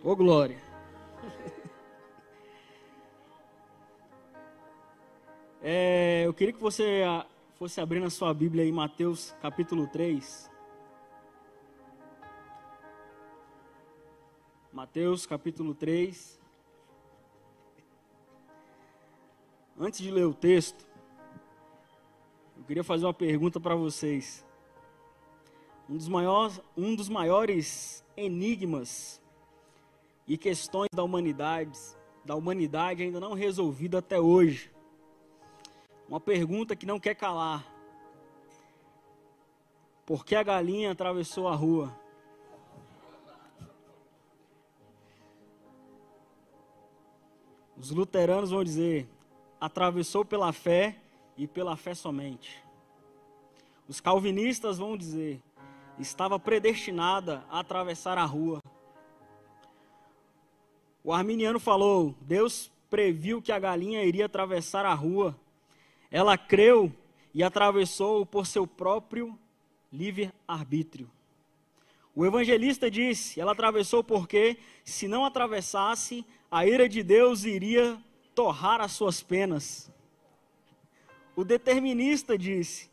Ô glória. Eu queria que você fosse abrindo a sua Bíblia aí, Mateus capítulo 3. Mateus capítulo 3. Antes de ler o texto, eu queria fazer uma pergunta para vocês. Um dos maiores enigmas e questões da humanidade ainda não resolvido até hoje. Uma pergunta que não quer calar. Por que a galinha atravessou a rua? Os luteranos vão dizer, atravessou pela fé e pela fé somente. Os calvinistas vão dizer, estava predestinada a atravessar a rua. O arminiano falou, Deus previu que a galinha iria atravessar a rua. Ela creu e atravessou por seu próprio livre-arbítrio. O evangelista disse, ela atravessou porque, se não atravessasse, a ira de Deus iria torrar as suas penas. O determinista disse,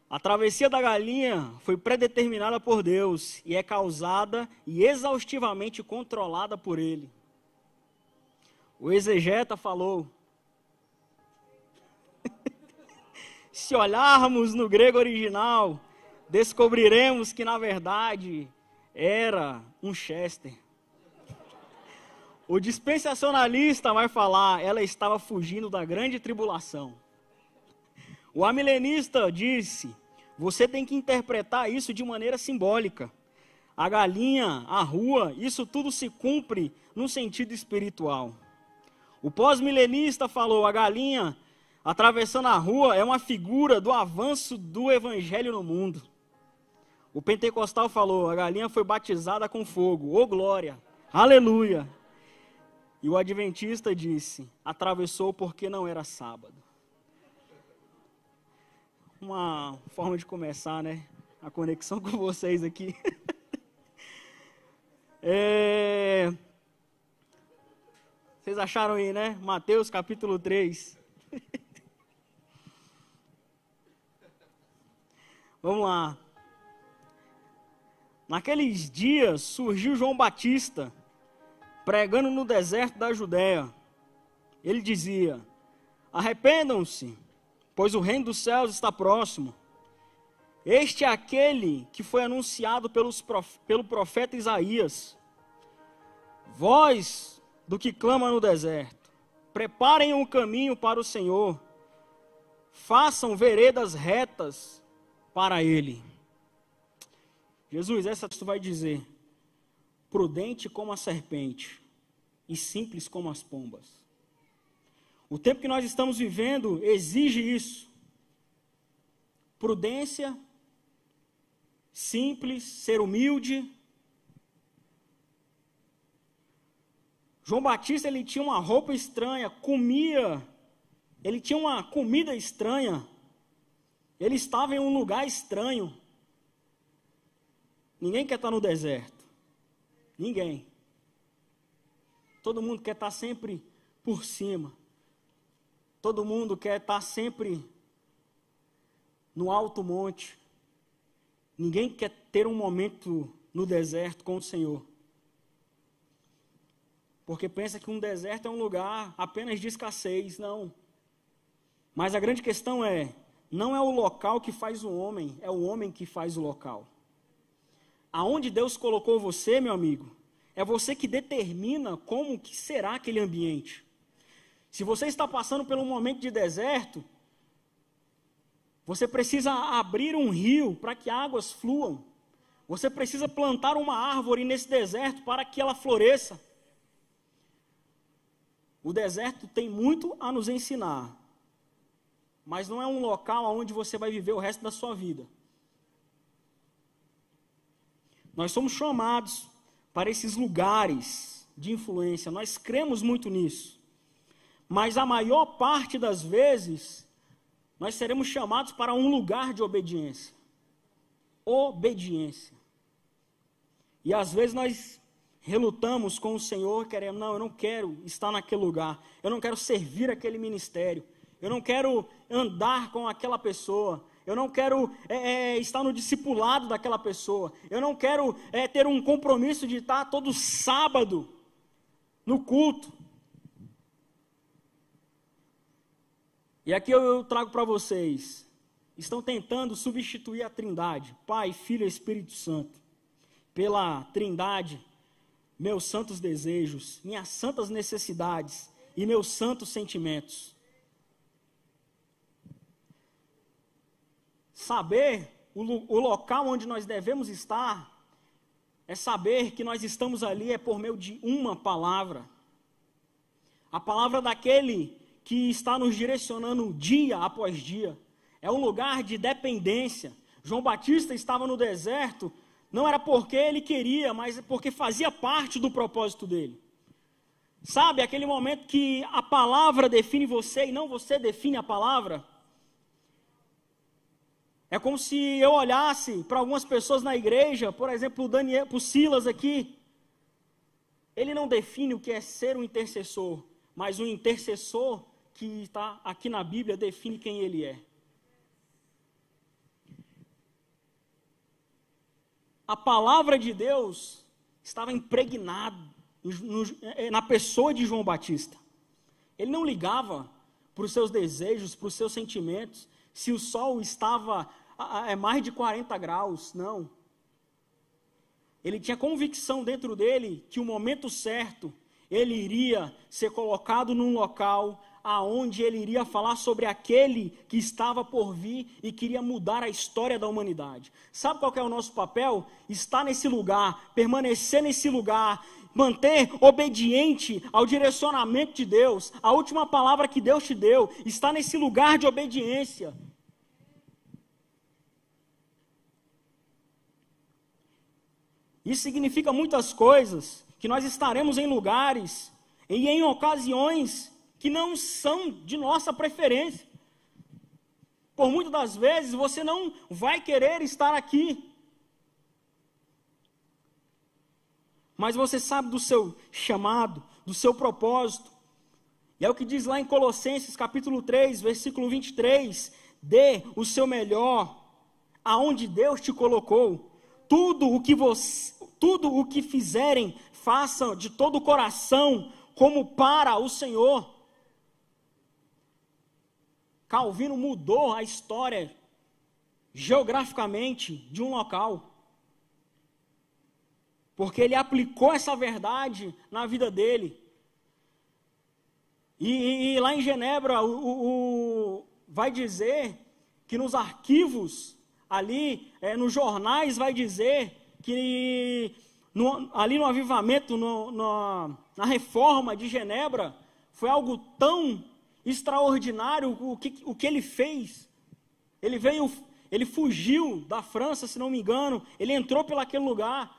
a travessia da galinha foi predeterminada por Deus e é causada e exaustivamente controlada por Ele. O exegeta falou, se olharmos no grego original, descobriremos que, na verdade, era um Chester. O dispensacionalista vai falar, ela estava fugindo da grande tribulação. O amilenista disse, você tem que interpretar isso de maneira simbólica. A galinha, a rua, isso tudo se cumpre no sentido espiritual. O pós-milenista falou, a galinha atravessando a rua é uma figura do avanço do evangelho no mundo. O pentecostal falou, a galinha foi batizada com fogo, ô glória, aleluia. E o adventista disse, atravessou porque não era sábado. Uma forma de começar, né? A conexão com vocês aqui. Vocês acharam aí, né? Mateus capítulo 3. Vamos lá. Naqueles dias surgiu João Batista, pregando no deserto da Judéia. Ele dizia, arrependam-se, pois o reino dos céus está próximo. Este é aquele que foi anunciado pelo profeta Isaías. Voz do que clama no deserto, preparem um caminho para o Senhor, façam veredas retas para Ele. Jesus, essa tu vai dizer, prudente como a serpente e simples como as pombas. O tempo que nós estamos vivendo exige isso. Prudência, simples, ser humilde. João Batista, ele tinha uma roupa estranha, ele tinha uma comida estranha. Ele estava em um lugar estranho. Ninguém quer estar no deserto. Ninguém. Todo mundo quer estar sempre por cima. Todo mundo quer estar sempre no alto monte. Ninguém quer ter um momento no deserto com o Senhor. Porque pensa que um deserto é um lugar apenas de escassez. Não. Mas a grande questão não é o local que faz o homem, é o homem que faz o local. Aonde Deus colocou você, meu amigo, é você que determina como que será aquele ambiente. Se você está passando por um momento de deserto, você precisa abrir um rio para que águas fluam. Você precisa plantar uma árvore nesse deserto para que ela floresça. O deserto tem muito a nos ensinar, mas não é um local onde você vai viver o resto da sua vida. Nós somos chamados para esses lugares de influência, nós cremos muito nisso. Mas a maior parte das vezes, nós seremos chamados para um lugar de obediência. Obediência. E às vezes nós relutamos com o Senhor, queremos, não, eu não quero estar naquele lugar, eu não quero servir aquele ministério, eu não quero andar com aquela pessoa, eu não quero estar no discipulado daquela pessoa, eu não quero ter um compromisso de estar todo sábado no culto. E aqui eu trago para vocês, estão tentando substituir a Trindade, Pai, Filho e Espírito Santo, pela Trindade, meus santos desejos, minhas santas necessidades e meus santos sentimentos. Saber o local onde nós devemos estar, é saber que nós estamos ali por meio de uma palavra. A palavra daquele que está nos direcionando dia após dia. É um lugar de dependência. João Batista estava no deserto, não era porque ele queria, mas porque fazia parte do propósito dele. Sabe, aquele momento que a palavra define você e não você define a palavra? É como se eu olhasse para algumas pessoas na igreja, por exemplo, o Daniel, o Silas aqui. Ele não define o que é ser um intercessor, mas o intercessor que está aqui na Bíblia define quem ele é. A palavra de Deus estava impregnada na pessoa de João Batista. Ele não ligava para os seus desejos, para os seus sentimentos, se o sol estava a mais de 40 graus, não. Ele tinha convicção dentro dele que o momento certo, ele iria ser colocado num local aonde ele iria falar sobre aquele que estava por vir e queria mudar a história da humanidade. Sabe qual que é o nosso papel? Estar nesse lugar, permanecer nesse lugar, manter obediente ao direcionamento de Deus, a última palavra que Deus te deu, estar nesse lugar de obediência. Isso significa muitas coisas, que nós estaremos em lugares e em ocasiões que não são de nossa preferência. Por muitas das vezes você não vai querer estar aqui, mas você sabe do seu chamado, do seu propósito. E é o que diz lá em Colossenses capítulo 3, versículo 23, dê o seu melhor aonde Deus te colocou. Tudo o que fizerem, façam de todo o coração, como para o Senhor. Calvino mudou a história geograficamente de um local, porque ele aplicou essa verdade na vida dele. E lá em Genebra, vai dizer que nos arquivos, ali nos jornais, vai dizer que ali no avivamento, na reforma de Genebra, foi algo tão extraordinário o que ele fez. Ele fugiu da França, se não me engano, ele entrou por aquele lugar.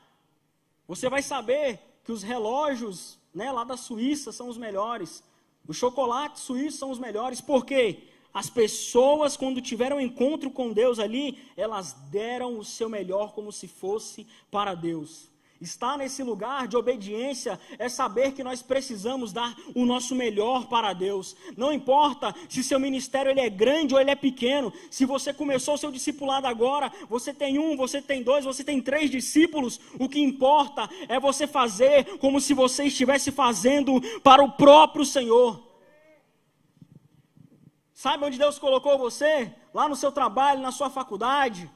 Você vai saber que os relógios, lá da Suíça são os melhores, os chocolates suíços são os melhores, por quê? As pessoas, quando tiveram um encontro com Deus ali, elas deram o seu melhor como se fosse para Deus. Estar nesse lugar de obediência é saber que nós precisamos dar o nosso melhor para Deus. Não importa se seu ministério ele é grande ou ele é pequeno. Se você começou o seu discipulado agora, você tem 1, você tem 2, você tem 3 discípulos. O que importa é você fazer como se você estivesse fazendo para o próprio Senhor. Sabe onde Deus colocou você? Lá no seu trabalho, na sua faculdade.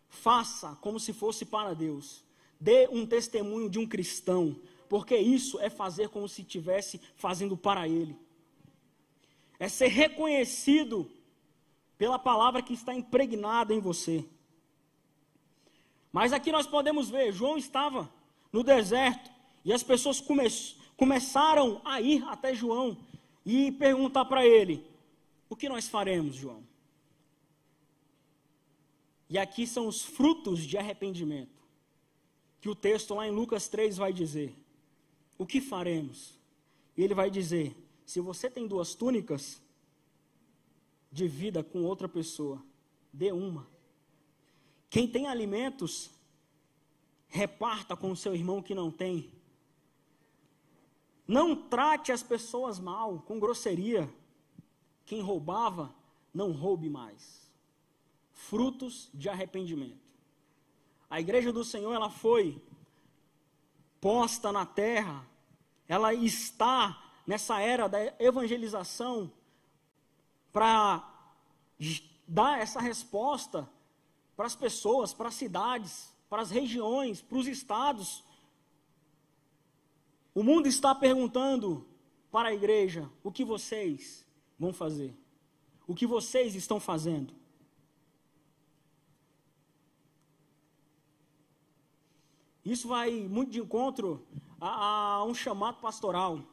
Faça como se fosse para Deus. Dê um testemunho de um cristão, porque isso é fazer como se estivesse fazendo para Ele. É ser reconhecido pela palavra que está impregnada em você. Mas aqui nós podemos ver, João estava no deserto, e as pessoas começaram a ir até João, e perguntar para ele, o que nós faremos, João? E aqui são os frutos de arrependimento, que o texto lá em Lucas 3 vai dizer. O que faremos? E ele vai dizer, se você tem 2 túnicas, divida com outra pessoa, dê uma. Quem tem alimentos, reparta com o seu irmão que não tem. Não trate as pessoas mal, com grosseria. Quem roubava, não roube mais. Frutos de arrependimento. A igreja do Senhor, ela foi posta na terra, ela está nessa era da evangelização para dar essa resposta para as pessoas, para as cidades, para as regiões, para os estados. O mundo está perguntando para a igreja: o que vocês vão fazer? O que vocês estão fazendo? Isso vai muito de encontro a um chamado pastoral.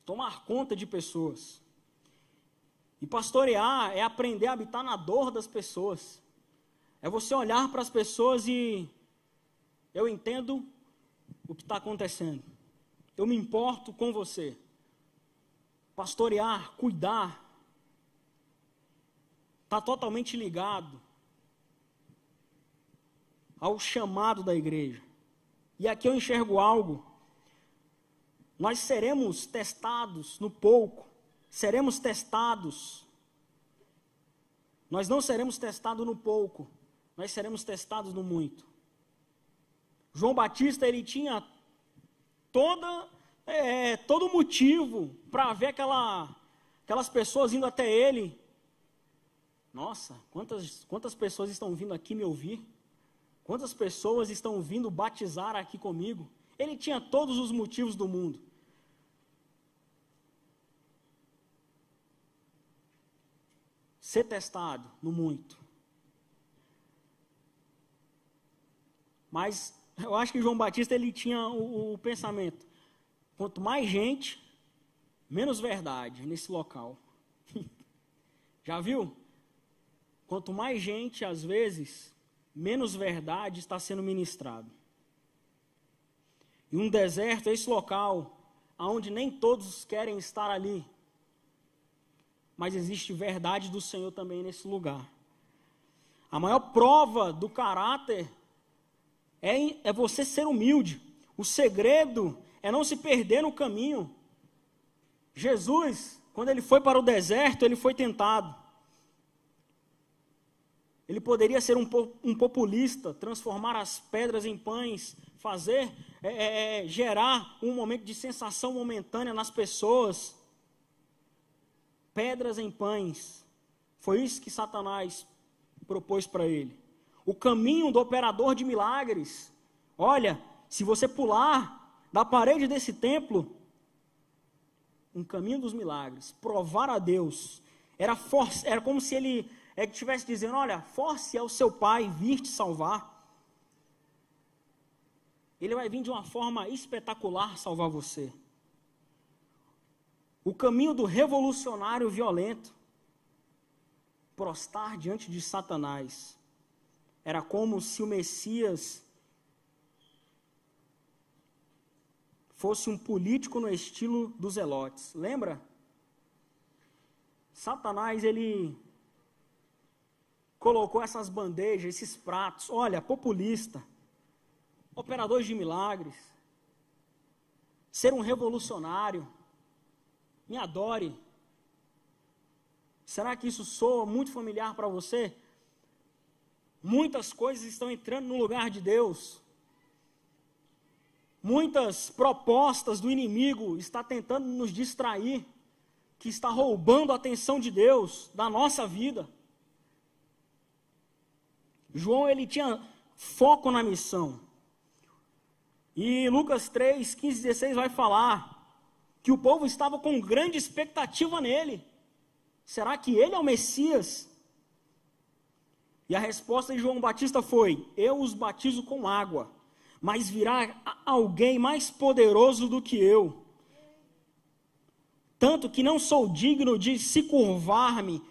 Tomar conta de pessoas. E pastorear é aprender a habitar na dor das pessoas. É você olhar para as pessoas e eu entendo o que está acontecendo. Eu me importo com você. Pastorear, cuidar, está totalmente ligado ao chamado da igreja. E aqui eu enxergo algo. Nós seremos testados no pouco. Seremos testados. Nós não seremos testados no pouco. Nós seremos testados no muito. João Batista, ele tinha todo motivo para ver aquelas pessoas indo até ele. Nossa, quantas pessoas estão vindo aqui me ouvir? Quantas pessoas estão vindo batizar aqui comigo? Ele tinha todos os motivos do mundo. Ser testado no muito. Mas eu acho que João Batista, ele tinha o pensamento: quanto mais gente, menos verdade nesse local. Já viu? Quanto mais gente, às vezes, menos verdade está sendo ministrado. E um deserto é esse local onde nem todos querem estar ali. Mas existe verdade do Senhor também nesse lugar. A maior prova do caráter é você ser humilde. O segredo é não se perder no caminho. Jesus, quando ele foi para o deserto, ele foi tentado. Ele poderia ser um populista, transformar as pedras em pães, gerar um momento de sensação momentânea nas pessoas. Pedras em pães. Foi isso que Satanás propôs para ele. O caminho do operador de milagres. Olha, se você pular da parede desse templo, um caminho dos milagres, provar a Deus, era como se ele estivesse dizendo: olha, force ao seu pai vir te salvar. Ele vai vir de uma forma espetacular salvar você. O caminho do revolucionário violento, prostrar diante de Satanás, era como se o Messias fosse um político no estilo dos Zelotes. Lembra? Satanás, ele colocou essas bandejas, esses pratos, olha, populista, operadores de milagres, ser um revolucionário, me adore. Será que isso soa muito familiar para você? Muitas coisas estão entrando no lugar de Deus. Muitas propostas do inimigo estão tentando nos distrair, que está roubando a atenção de Deus da nossa vida. João, ele tinha foco na missão. E Lucas 3, 15, 16 vai falar que o povo estava com grande expectativa nele. Será que ele é o Messias? E a resposta de João Batista foi: eu os batizo com água, mas virá alguém mais poderoso do que eu, tanto que não sou digno de se curvar-me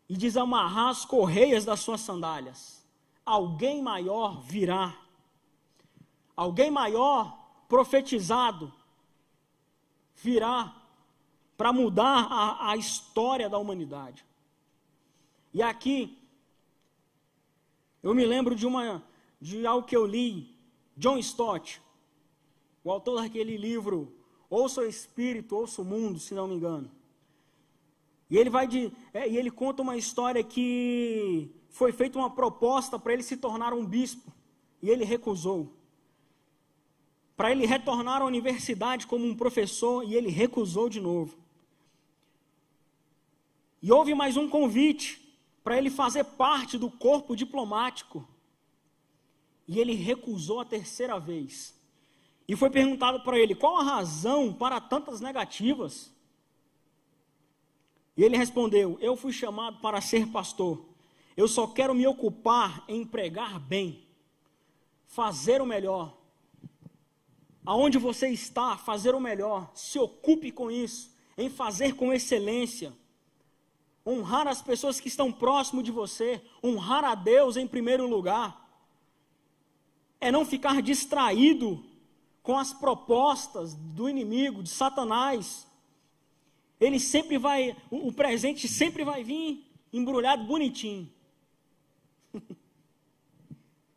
e desamarrar as correias das suas sandálias. Alguém maior virá. Alguém maior, profetizado, virá para mudar a história da humanidade. E aqui, eu me lembro de algo que eu li, John Stott, o autor daquele livro, ouça o Espírito, ouça o mundo, se não me engano. E ele conta uma história que foi feita uma proposta para ele se tornar um bispo, e ele recusou. Para ele retornar à universidade como um professor, e ele recusou de novo. E houve mais um convite para ele fazer parte do corpo diplomático, e ele recusou a terceira vez. E foi perguntado para ele, qual a razão para tantas negativas? E ele respondeu, eu fui chamado para ser pastor, eu só quero me ocupar em pregar bem, fazer o melhor. Aonde você está, fazer o melhor, se ocupe com isso, em fazer com excelência, honrar as pessoas que estão próximo de você, honrar a Deus em primeiro lugar, é não ficar distraído com as propostas do inimigo, de Satanás. Ele sempre vai, o presente sempre vai vir embrulhado bonitinho.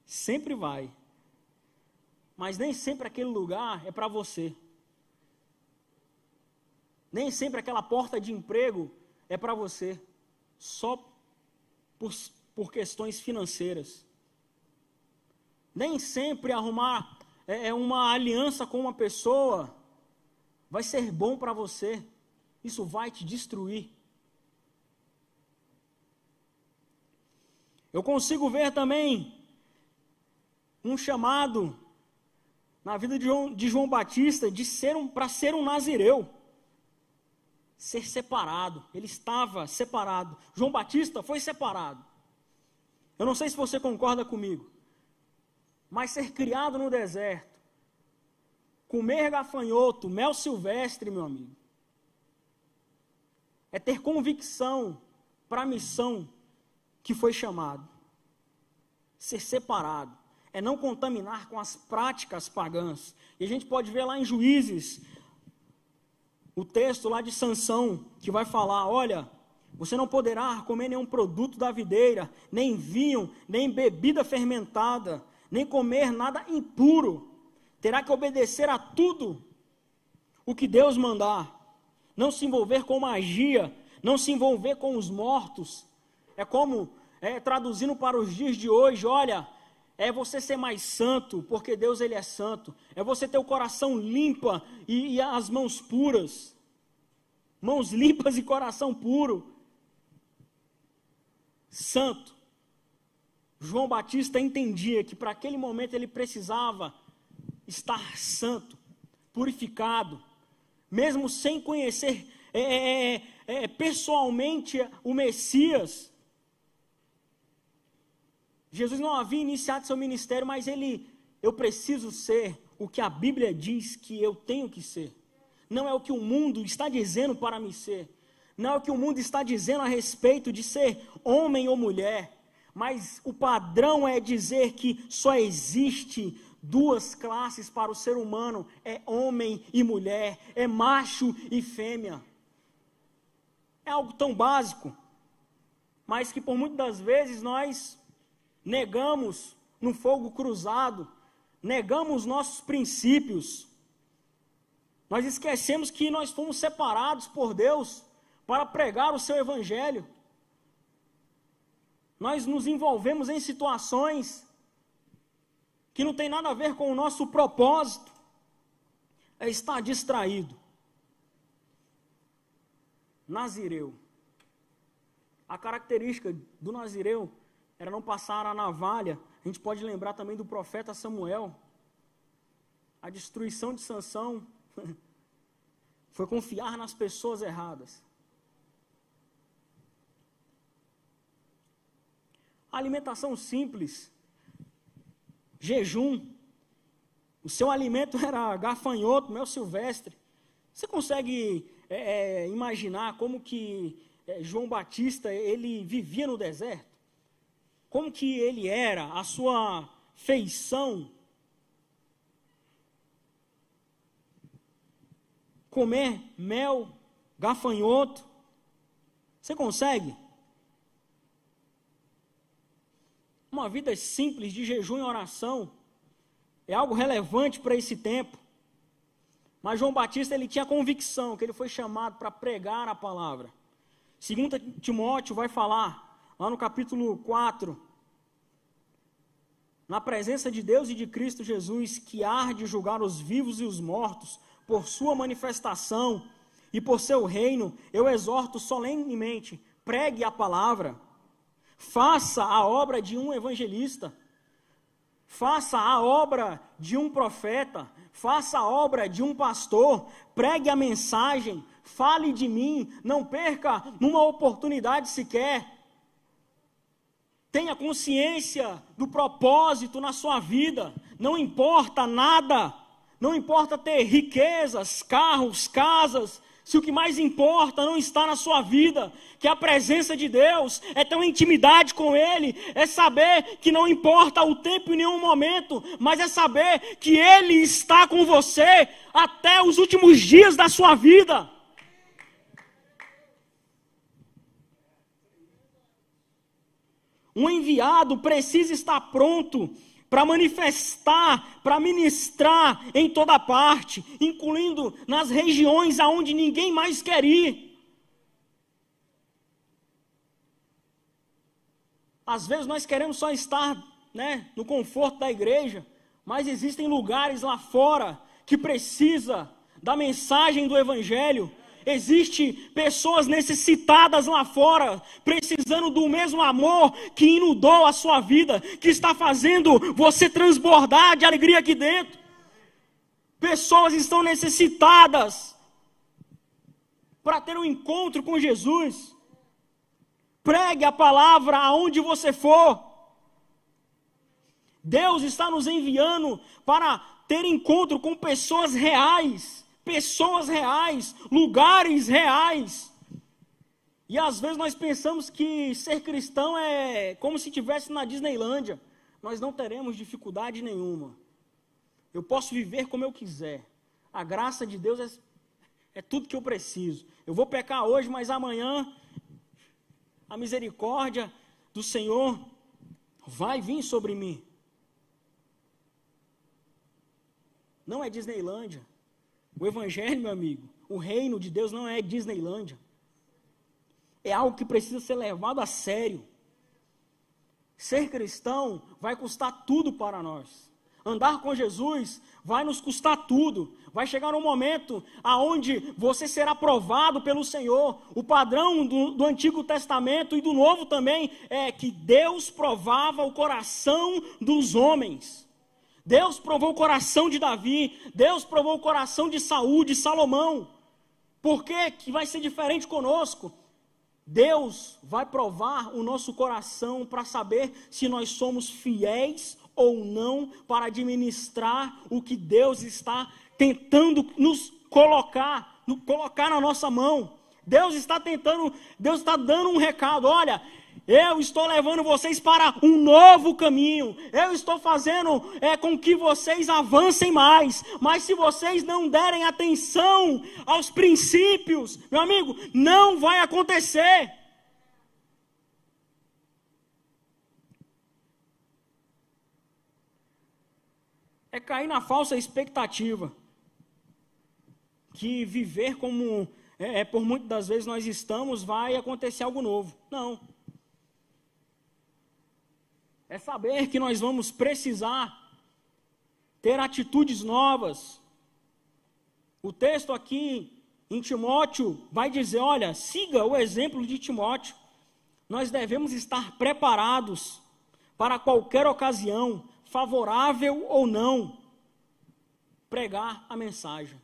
Sempre vai. Mas nem sempre aquele lugar é para você. Nem sempre aquela porta de emprego é para você. Só por questões financeiras. Nem sempre arrumar uma aliança com uma pessoa vai ser bom para você. Isso vai te destruir. Eu consigo ver também um chamado na vida de João Batista para ser um nazireu. Ser separado. Ele estava separado. João Batista foi separado. Eu não sei se você concorda comigo, mas ser criado no deserto, comer gafanhoto, mel silvestre, meu amigo, é ter convicção para a missão que foi chamado. Ser separado é não contaminar com as práticas pagãs. E a gente pode ver lá em Juízes, o texto lá de Sansão, que vai falar, olha, você não poderá comer nenhum produto da videira, nem vinho, nem bebida fermentada, nem comer nada impuro. Terá que obedecer a tudo o que Deus mandar. Não se envolver com magia, não se envolver com os mortos. É como, traduzindo para os dias de hoje, olha, é você ser mais santo, porque Deus ele é santo. É você ter o coração limpo e as mãos puras. Mãos limpas e coração puro. Santo. João Batista entendia que para aquele momento ele precisava estar santo, purificado, mesmo sem conhecer pessoalmente o Messias. Jesus não havia iniciado seu ministério, mas eu preciso ser o que a Bíblia diz que eu tenho que ser. Não é o que o mundo está dizendo para mim ser. Não é o que o mundo está dizendo a respeito de ser homem ou mulher. Mas o padrão é dizer que só existe duas classes para o ser humano. É homem e mulher. É macho e fêmea. É algo tão básico. Mas que por muitas das vezes nós negamos no fogo cruzado. Negamos nossos princípios. Nós esquecemos que nós fomos separados por Deus para pregar o seu evangelho. Nós nos envolvemos em situações que não tem nada a ver com o nosso propósito. É estar distraído. Nazireu. A característica do nazireu era não passar a navalha. A gente pode lembrar também do profeta Samuel. A destruição de Sansão foi confiar nas pessoas erradas. A alimentação simples, jejum, o seu alimento era gafanhoto, mel silvestre. Você consegue imaginar como que João Batista ele vivia no deserto? Como que ele era, a sua feição? Comer mel, gafanhoto. Você consegue? Uma vida simples de jejum e oração é algo relevante para esse tempo. Mas João Batista, ele tinha convicção que ele foi chamado para pregar a palavra. 2 Timóteo vai falar, lá no capítulo 4, na presença de Deus e de Cristo Jesus, que há de julgar os vivos e os mortos, por sua manifestação e por seu reino, eu exorto solenemente, pregue a palavra, faça a obra de um evangelista, faça a obra de um profeta, faça a obra de um pastor, pregue a mensagem, fale de mim, não perca uma oportunidade sequer. Tenha consciência do propósito na sua vida, não importa nada, não importa ter riquezas, carros, casas, se o que mais importa não está na sua vida, que a presença de Deus, é ter uma intimidade com Ele, é saber que não importa o tempo em nenhum momento, mas é saber que Ele está com você até os últimos dias da sua vida. Um enviado precisa estar pronto para manifestar, para ministrar em toda parte, incluindo nas regiões aonde ninguém mais quer ir. Às vezes nós queremos só estar, no conforto da igreja, mas existem lugares lá fora que precisa da mensagem do evangelho. Existem pessoas necessitadas lá fora, precisando do mesmo amor que inundou a sua vida, que está fazendo você transbordar de alegria aqui dentro. Pessoas estão necessitadas para ter um encontro com Jesus. Pregue a palavra aonde você for. Deus está nos enviando para ter encontro com pessoas reais, lugares reais. E às vezes nós pensamos que ser cristão é como se estivesse na Disneylândia. Nós não teremos dificuldade nenhuma. Eu posso viver como eu quiser. A graça de Deus é tudo que eu preciso. Eu vou pecar hoje, mas amanhã a misericórdia do Senhor vai vir sobre mim. Não é Disneylândia. O evangelho, meu amigo, o reino de Deus não é Disneylândia. É algo que precisa ser levado a sério. Ser cristão vai custar tudo para nós. Andar com Jesus vai nos custar tudo. Vai chegar um momento aonde você será provado pelo Senhor. O padrão do Antigo Testamento e do Novo também é que Deus provava o coração dos homens. Deus provou o coração de Davi, Deus provou o coração de Saul, de Salomão. Por que vai ser diferente conosco? Deus vai provar o nosso coração para saber se nós somos fiéis ou não para administrar o que Deus está tentando nos colocar na nossa mão. Deus está dando um recado, olha, eu estou levando vocês para um novo caminho, eu estou fazendo com que vocês avancem mais, mas se vocês não derem atenção aos princípios, meu amigo, não vai acontecer. É cair na falsa expectativa, que viver como por muitas das vezes nós estamos, vai acontecer algo novo. Não. É saber que nós vamos precisar ter atitudes novas. O texto aqui em Timóteo vai dizer, olha, siga o exemplo de Timóteo. Nós devemos estar preparados para qualquer ocasião, favorável ou não, pregar a mensagem.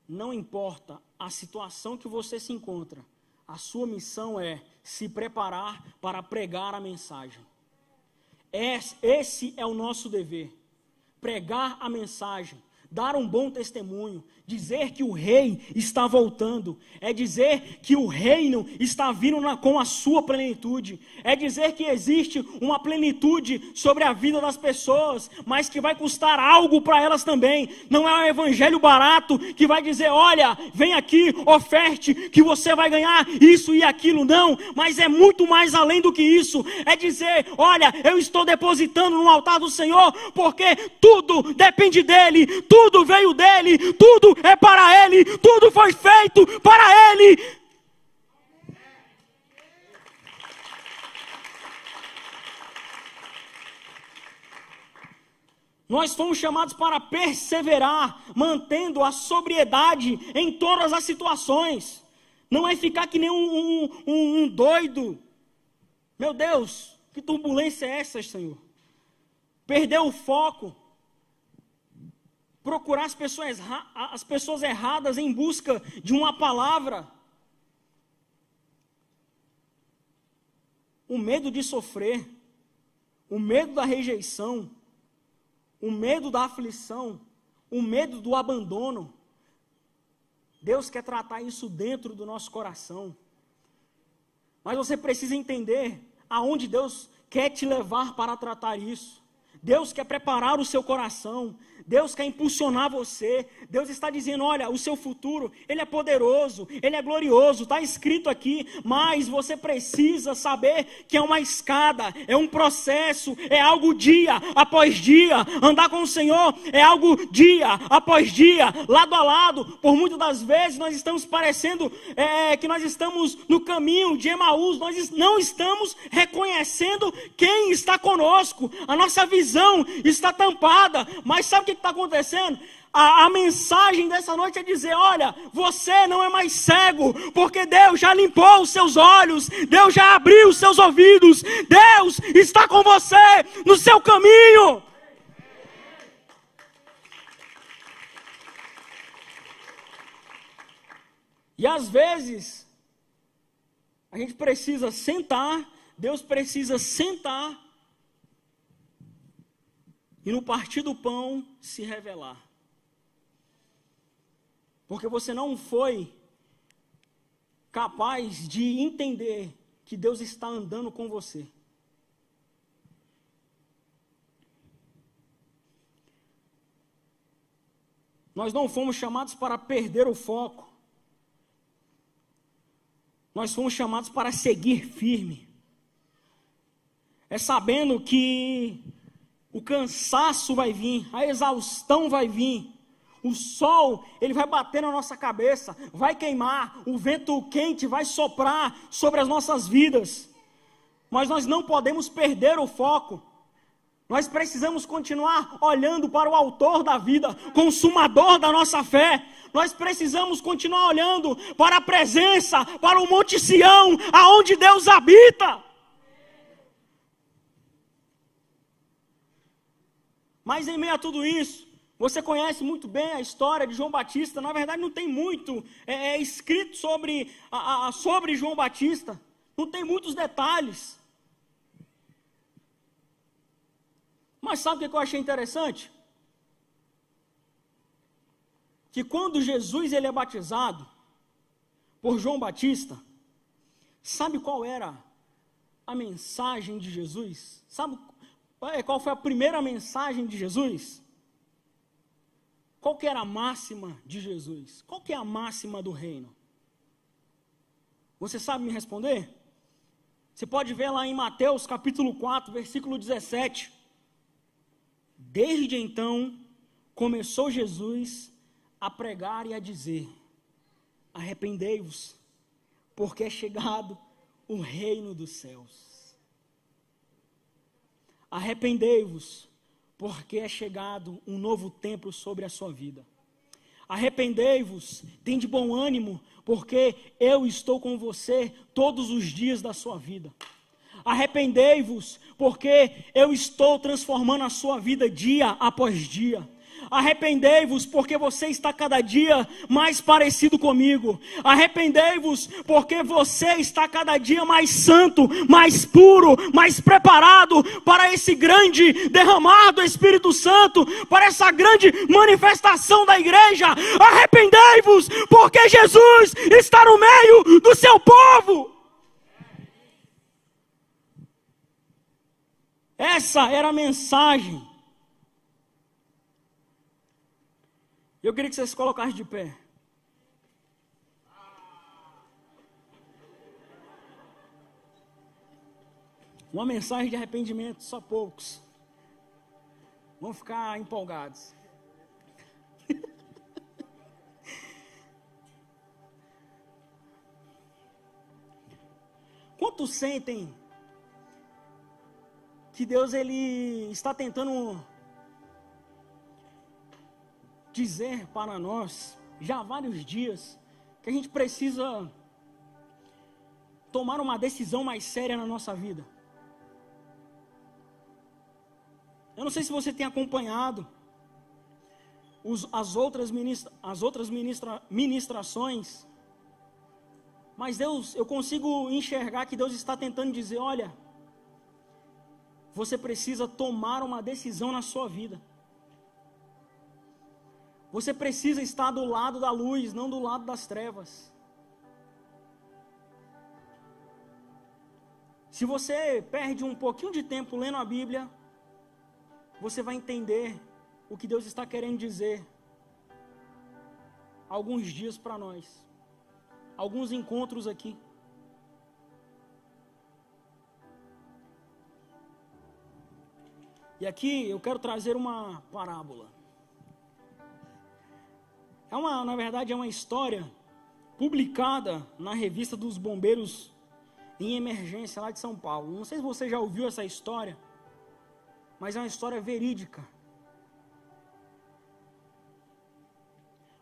Não importa a situação que você se encontra, a sua missão é se preparar para pregar a mensagem. Esse é o nosso dever, pregar a mensagem, dar um bom testemunho, dizer que o rei está voltando, é dizer que o reino está vindo com a sua plenitude, é dizer que existe uma plenitude sobre a vida das pessoas, mas que vai custar algo para elas também. Não é um evangelho barato que vai dizer, olha, vem aqui, oferte, que você vai ganhar isso e aquilo, não, mas é muito mais além do que isso, é dizer, olha, eu estou depositando no altar do Senhor, porque tudo depende dEle, tudo tudo veio dele, tudo é para ele, tudo foi feito para ele. Nós fomos chamados para perseverar, mantendo a sobriedade em todas as situações. Não é ficar que nem um doido. Meu Deus, que turbulência é essa, Senhor? Perder o foco. Procurar as pessoas erradas em busca de uma palavra. O medo de sofrer. O medo da rejeição. O medo da aflição, o medo do abandono. Deus quer tratar isso dentro do nosso coração. Mas você precisa entender aonde Deus quer te levar para tratar isso. Deus quer preparar o seu coração. Deus quer impulsionar você. Deus está dizendo, olha, o seu futuro, ele é poderoso, ele é glorioso, está escrito aqui, mas você precisa saber que é uma escada, é um processo, é algo dia após dia. Andar com o Senhor é algo dia após dia, lado a lado. Por muitas das vezes nós estamos parecendo que nós estamos no caminho de Emaús, nós não estamos reconhecendo quem está conosco, a nossa visão está tampada, mas sabe o que está acontecendo? A mensagem dessa noite é dizer, olha, você não é mais cego, porque Deus já limpou os seus olhos, Deus já abriu os seus ouvidos, Deus está com você no seu caminho. E às vezes, a gente precisa sentar, Deus precisa sentar, e no partir do pão se revelar. Porque você não foi capaz de entender que Deus está andando com você. Nós não fomos chamados para perder o foco. Nós fomos chamados para seguir firme. É sabendo que o cansaço vai vir, a exaustão vai vir, o sol, ele vai bater na nossa cabeça, vai queimar, o vento quente vai soprar sobre as nossas vidas, mas nós não podemos perder o foco. Nós precisamos continuar olhando para o autor da vida, consumador da nossa fé. Nós precisamos continuar olhando para a presença, para o Monte Sião, aonde Deus habita. Mas em meio a tudo isso, você conhece muito bem a história de João Batista. Na verdade não tem muito escrito sobre João Batista. Não tem muitos detalhes. Mas sabe o que eu achei interessante? Que quando Jesus ele é batizado por João Batista, sabe qual era a mensagem de Jesus? Sabe qual foi a primeira mensagem de Jesus? Qual que era a máxima de Jesus? Qual que é a máxima do reino? Você sabe me responder? Você pode ver lá em Mateus capítulo 4, versículo 17. Desde então, começou Jesus a pregar e a dizer, arrependei-vos, porque é chegado o reino dos céus. Arrependei-vos, porque é chegado um novo tempo sobre a sua vida. Arrependei-vos, tem de bom ânimo, porque eu estou com você todos os dias da sua vida. Arrependei-vos, porque eu estou transformando a sua vida dia após dia. Arrependei-vos, porque você está cada dia mais parecido comigo. Arrependei-vos, porque você está cada dia mais santo, mais puro, mais preparado para esse grande derramar do Espírito Santo, para essa grande manifestação da igreja. Arrependei-vos, porque Jesus está no meio do seu povo. Essa era a mensagem. Eu queria que vocês se colocassem de pé. Uma mensagem de arrependimento, só poucos vão ficar empolgados. Quantos sentem que Deus ele está tentando dizer para nós, já há vários dias, que a gente precisa tomar uma decisão mais séria na nossa vida? Eu não sei se você tem acompanhado as outras ministrações, mas eu consigo enxergar que Deus está tentando dizer, olha, você precisa tomar uma decisão na sua vida. Você precisa estar do lado da luz, não do lado das trevas. Se você perde um pouquinho de tempo lendo a Bíblia, você vai entender o que Deus está querendo dizer alguns dias para nós, alguns encontros aqui. E aqui eu quero trazer uma parábola. Na verdade é uma história publicada na revista dos Bombeiros em Emergência lá de São Paulo. Não sei se você já ouviu essa história, mas é uma história verídica.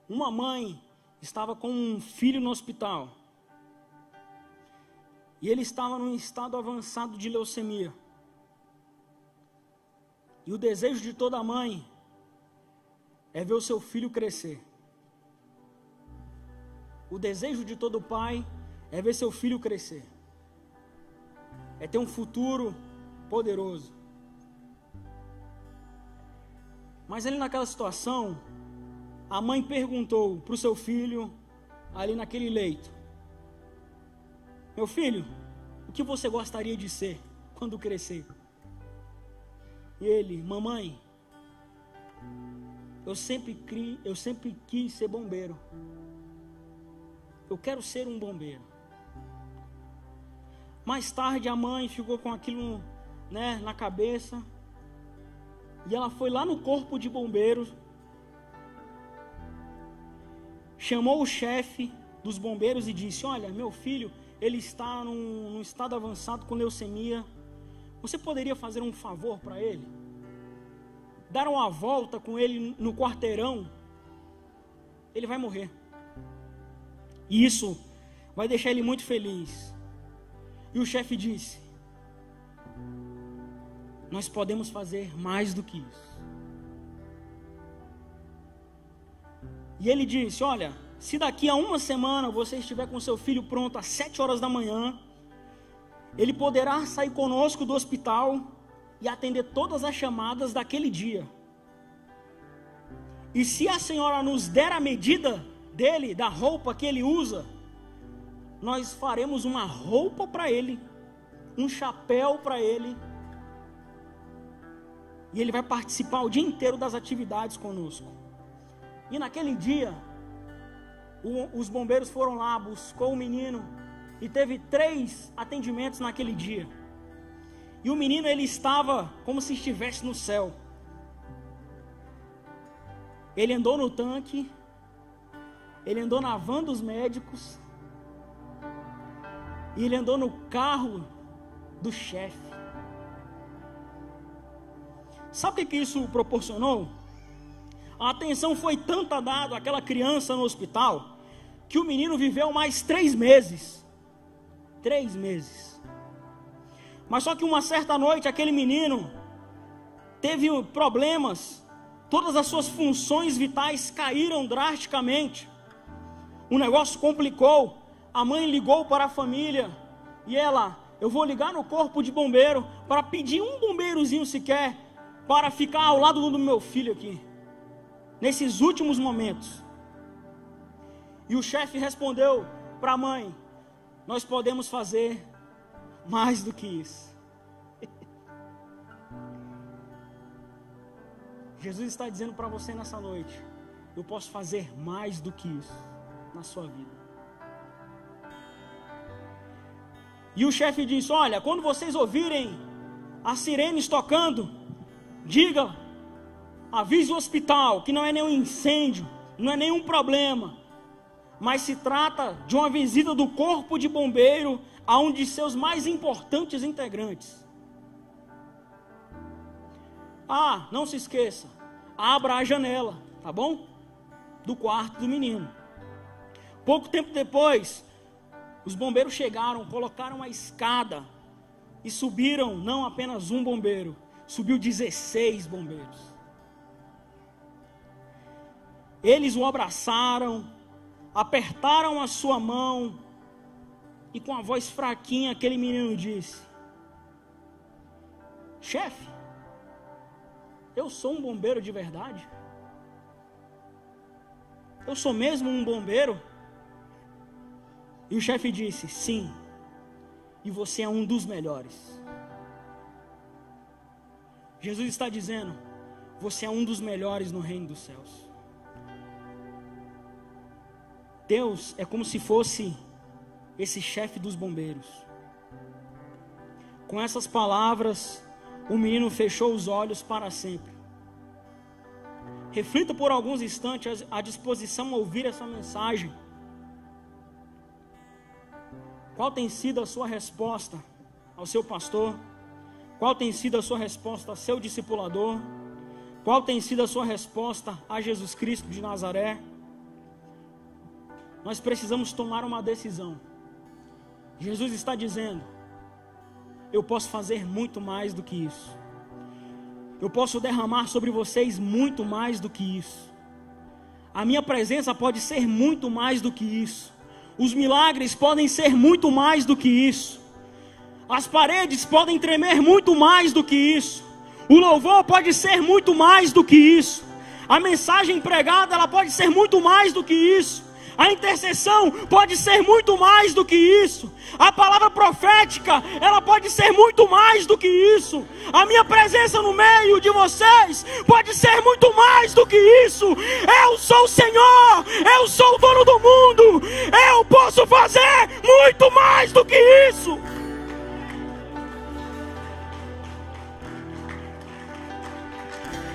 Uma mãe estava com um filho no hospital e ele estava num estado avançado de leucemia. E o desejo de toda mãe é ver o seu filho crescer. O desejo de todo pai é ver seu filho crescer. É ter um futuro poderoso. Mas ali naquela situação, a mãe perguntou para o seu filho, ali naquele leito: meu filho, o que você gostaria de ser quando crescer? E ele: mamãe, eu sempre quis ser bombeiro. Eu quero ser um bombeiro. Mais tarde a mãe ficou com aquilo, na cabeça. E ela foi lá no corpo de bombeiros. Chamou o chefe dos bombeiros e disse: olha, meu filho, ele está num estado avançado com leucemia. Você poderia fazer um favor para ele? Dar uma volta com ele no quarteirão? Ele vai morrer. E isso vai deixar ele muito feliz. E o chefe disse: nós podemos fazer mais do que isso. E ele disse: olha, se daqui a uma semana você estiver com seu filho pronto às 7 horas da manhã, ele poderá sair conosco do hospital e atender todas as chamadas daquele dia. E se a senhora nos der a medida dele, da roupa que ele usa, nós faremos uma roupa para ele, um chapéu para ele, e ele vai participar o dia inteiro das atividades conosco. E naquele dia, os bombeiros foram lá, buscou o menino, e teve 3 atendimentos naquele dia. E o menino, ele estava como se estivesse no céu. Ele andou no tanque, ele andou na van dos médicos, e ele andou no carro do chefe. Sabe o que isso proporcionou? A atenção foi tanta dada àquela criança no hospital, que o menino viveu mais 3 meses. 3 meses. Mas só que uma certa noite, aquele menino teve problemas, todas as suas funções vitais caíram drasticamente. O negócio complicou. A mãe ligou para a família e ela: eu vou ligar no corpo de bombeiro para pedir um bombeirozinho sequer para ficar ao lado do meu filho aqui, nesses últimos momentos. E o chefe respondeu para a mãe: nós podemos fazer mais do que isso. Jesus está dizendo para você nessa noite: eu posso fazer mais do que isso na sua vida. E o chefe disse: olha, quando vocês ouvirem as sirenes tocando, diga, avise o hospital que não é nenhum incêndio, não é nenhum problema, mas se trata de uma visita do corpo de bombeiro a um de seus mais importantes integrantes. Ah, não se esqueça, abra a janela, tá bom? Do quarto do menino. Pouco tempo depois, os bombeiros chegaram, colocaram a escada e subiram não apenas um bombeiro, subiu 16 bombeiros. Eles o abraçaram, apertaram a sua mão e com a voz fraquinha aquele menino disse: chefe, eu sou um bombeiro de verdade? Eu sou mesmo um bombeiro? E o chefe disse: sim, e você é um dos melhores. Jesus está dizendo: você é um dos melhores no reino dos céus. Deus é como se fosse esse chefe dos bombeiros. Com essas palavras, o menino fechou os olhos para sempre. Reflita por alguns instantes a disposição a ouvir essa mensagem. Qual tem sido a sua resposta ao seu pastor? Qual tem sido a sua resposta ao seu discipulador? Qual tem sido a sua resposta a Jesus Cristo de Nazaré? Nós precisamos tomar uma decisão. Jesus está dizendo: eu posso fazer muito mais do que isso. Eu posso derramar sobre vocês muito mais do que isso. A minha presença pode ser muito mais do que isso. Os milagres podem ser muito mais do que isso. As paredes podem tremer muito mais do que isso. O louvor pode ser muito mais do que isso. A mensagem pregada, ela pode ser muito mais do que isso. A intercessão pode ser muito mais do que isso. A palavra profética, ela pode ser muito mais do que isso. A minha presença no meio de vocês pode ser muito mais do que isso. Eu sou o Senhor, eu sou o dono do mundo. Eu posso fazer muito mais do que isso.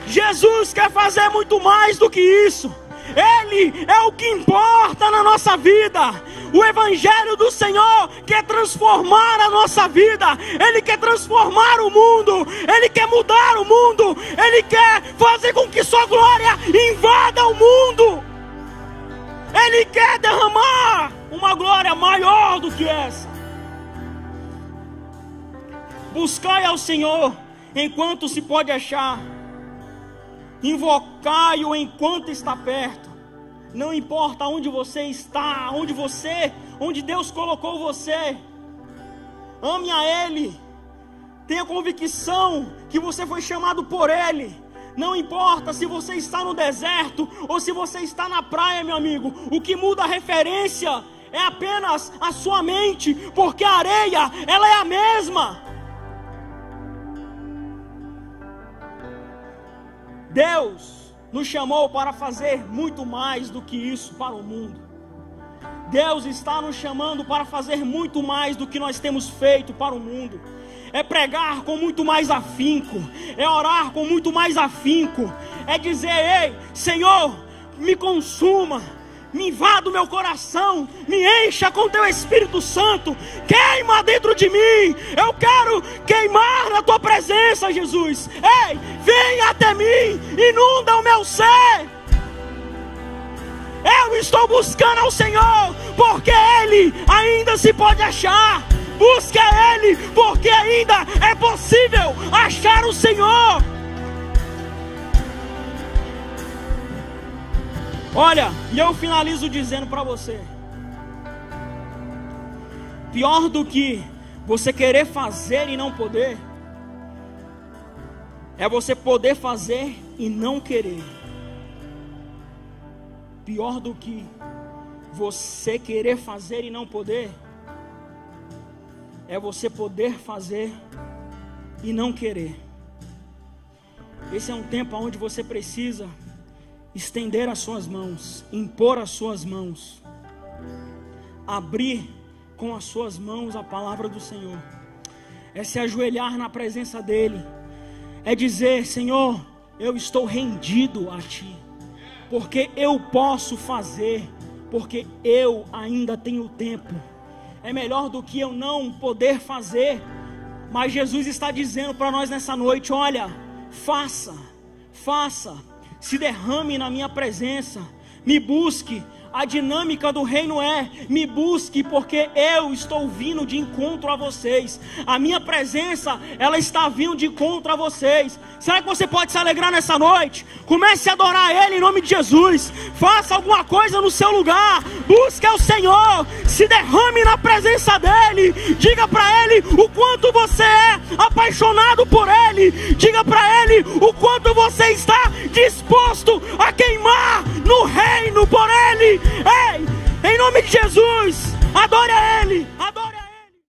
Jesus quer fazer muito mais do que isso. Ele é o que importa na nossa vida. O Evangelho do Senhor quer transformar a nossa vida. Ele quer transformar o mundo. Ele quer mudar o mundo. Ele quer fazer com que sua glória invada o mundo. Ele quer derramar uma glória maior do que essa. Buscai ao Senhor enquanto se pode achar. Invocai-o enquanto está perto. Não importa onde você está, onde Deus colocou você. Ame a Ele. Tenha convicção que você foi chamado por Ele. Não importa se você está no deserto ou se você está na praia, meu amigo. O que muda a referência é apenas a sua mente, porque a areia, ela é a mesma. Deus nos chamou para fazer muito mais do que isso para o mundo. Deus está nos chamando para fazer muito mais do que nós temos feito para o mundo. É pregar com muito mais afinco, é orar com muito mais afinco, é dizer: ei, Senhor, me consuma, me invada o meu coração, me encha com teu Espírito Santo, queima dentro de mim. Eu quero queimar na tua presença, Jesus. Ei, vem até mim, inunda o meu ser. Eu estou buscando ao Senhor, porque Ele ainda se pode achar. Busque a Ele, porque ainda é possível achar o Senhor. Olha, e eu finalizo dizendo para você: pior do que você querer fazer e não poder, é você poder fazer e não querer. Pior do que você querer fazer e não poder, é você poder fazer e não querer. Esse é um tempo onde você precisa estender as suas mãos, impor as suas mãos, abrir com as suas mãos a palavra do Senhor. É se ajoelhar na presença dEle, é dizer: Senhor, eu estou rendido a Ti, porque eu posso fazer, porque eu ainda tenho tempo. é melhor do que eu não poder fazer. Mas Jesus está dizendo para nós nessa noite: olha, faça, se derrame na minha presença, me busque. A dinâmica do reino é: me busque, porque eu estou vindo de encontro a vocês. A minha presença, ela está vindo de encontro a vocês. Será que você pode se alegrar nessa noite? Comece a adorar Ele em nome de Jesus. Faça alguma coisa no seu lugar. Busque ao Senhor. Se derrame na presença dEle. Diga para Ele o quanto você é apaixonado por Ele. Diga para Ele o quanto você está disposto a queimar no reino por Ele. Ei, em nome de Jesus, adore a Ele.